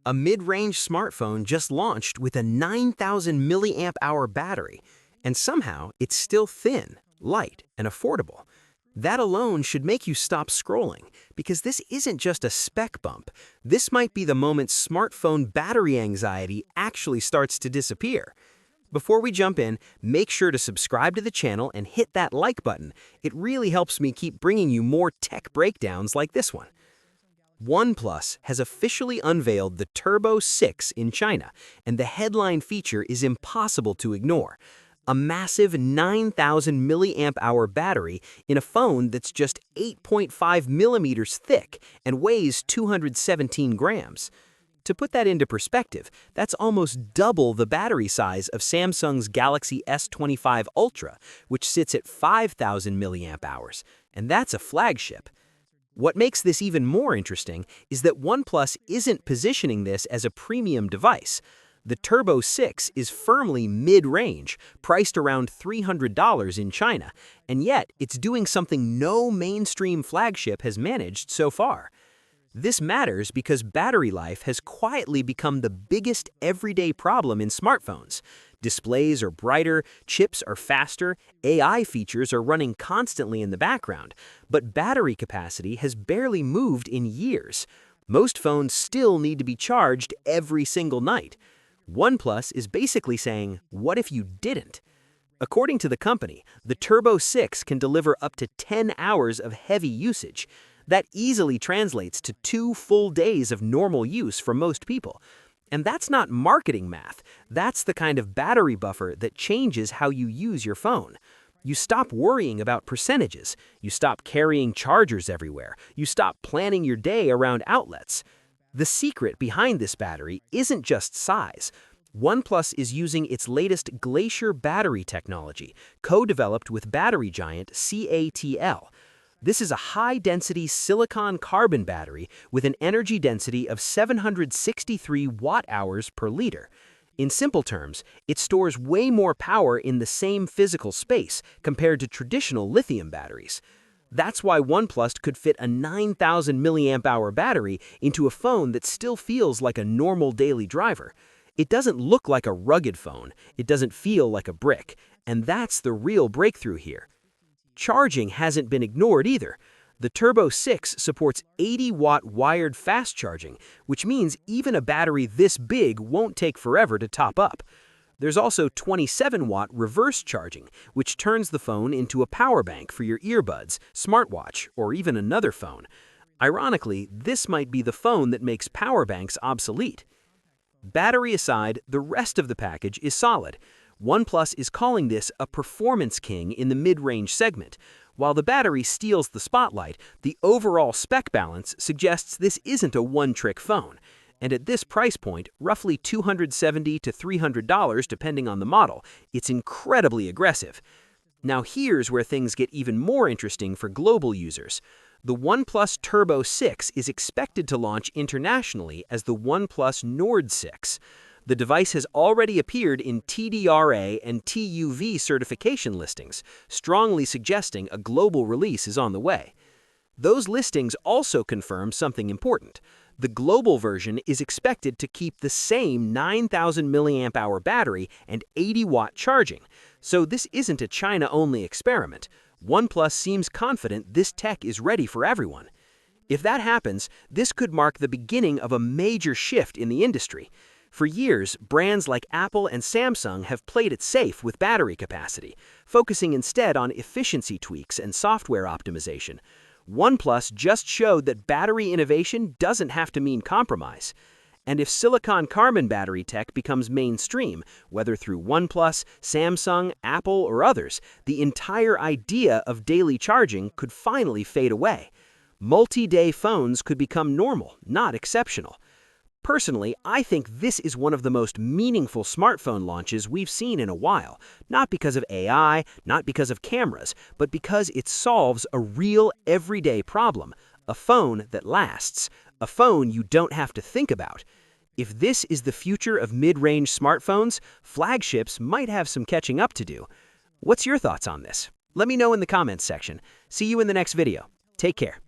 A mid-range smartphone just launched with a 9,000 milliamp hour battery, and somehow it's still thin, light, and affordable. That alone should make you stop scrolling, because this isn't just a spec bump. This might be the moment smartphone battery anxiety actually starts to disappear. Before we jump in, make sure to subscribe to the channel and hit that like button. It really helps me keep bringing you more tech breakdowns like this one. OnePlus has officially unveiled the Turbo 6 in China, and the headline feature is impossible to ignore. A massive 9,000 milliamp hour battery in a phone that's just 8.5 millimeters thick and weighs 217 grams. To put that into perspective, that's almost double the battery size of Samsung's Galaxy S25 Ultra, which sits at 5,000 milliamp hours, and that's a flagship. What makes this even more interesting is that OnePlus isn't positioning this as a premium device. The Turbo 6 is firmly mid-range, priced around $300 in China, and yet it's doing something no mainstream flagship has managed so far. This matters because battery life has quietly become the biggest everyday problem in smartphones. Displays are brighter, chips are faster, AI features are running constantly in the background, but battery capacity has barely moved in years. Most phones still need to be charged every single night. OnePlus is basically saying, what if you didn't? According to the company, the Turbo 6 can deliver up to 10 hours of heavy usage. That easily translates to 2 full days of normal use for most people. And that's not marketing math. That's the kind of battery buffer that changes how you use your phone. You stop worrying about percentages. You stop carrying chargers everywhere. You stop planning your day around outlets. The secret behind this battery isn't just size. OnePlus is using its latest Glacier battery technology, co-developed with battery giant CATL. This is a high-density silicon-carbon battery with an energy density of 763 watt-hours per liter. In simple terms, it stores way more power in the same physical space compared to traditional lithium batteries. That's why OnePlus could fit a 9,000 milliamp hour battery into a phone that still feels like a normal daily driver. It doesn't look like a rugged phone, it doesn't feel like a brick, and that's the real breakthrough here. Charging hasn't been ignored either. The Turbo 6 supports 80-watt wired fast charging, which means even a battery this big won't take forever to top up. There's also 27-watt reverse charging, which turns the phone into a power bank for your earbuds, smartwatch, or even another phone. Ironically, this might be the phone that makes power banks obsolete. Battery aside, the rest of the package is solid. OnePlus is calling this a performance king in the mid-range segment. While the battery steals the spotlight, the overall spec balance suggests this isn't a one-trick phone. And at this price point, roughly $270 to $300 depending on the model, it's incredibly aggressive. Now here's where things get even more interesting for global users. The OnePlus Turbo 6 is expected to launch internationally as the OnePlus Nord 6. The device has already appeared in TDRA and TUV certification listings, strongly suggesting a global release is on the way. Those listings also confirm something important. The global version is expected to keep the same 9,000 milliamp hour battery and 80-watt charging, so this isn't a China-only experiment. OnePlus seems confident this tech is ready for everyone. If that happens, this could mark the beginning of a major shift in the industry. For years, brands like Apple and Samsung have played it safe with battery capacity, focusing instead on efficiency tweaks and software optimization. OnePlus just showed that battery innovation doesn't have to mean compromise. And if silicon-carbon battery tech becomes mainstream, whether through OnePlus, Samsung, Apple, or others, the entire idea of daily charging could finally fade away. Multi-day phones could become normal, not exceptional. Personally, I think this is one of the most meaningful smartphone launches we've seen in a while, not because of AI, not because of cameras, but because it solves a real everyday problem, a phone that lasts, a phone you don't have to think about. If this is the future of mid-range smartphones, flagships might have some catching up to do. What's your thoughts on this? Let me know in the comments section. See you in the next video. Take care.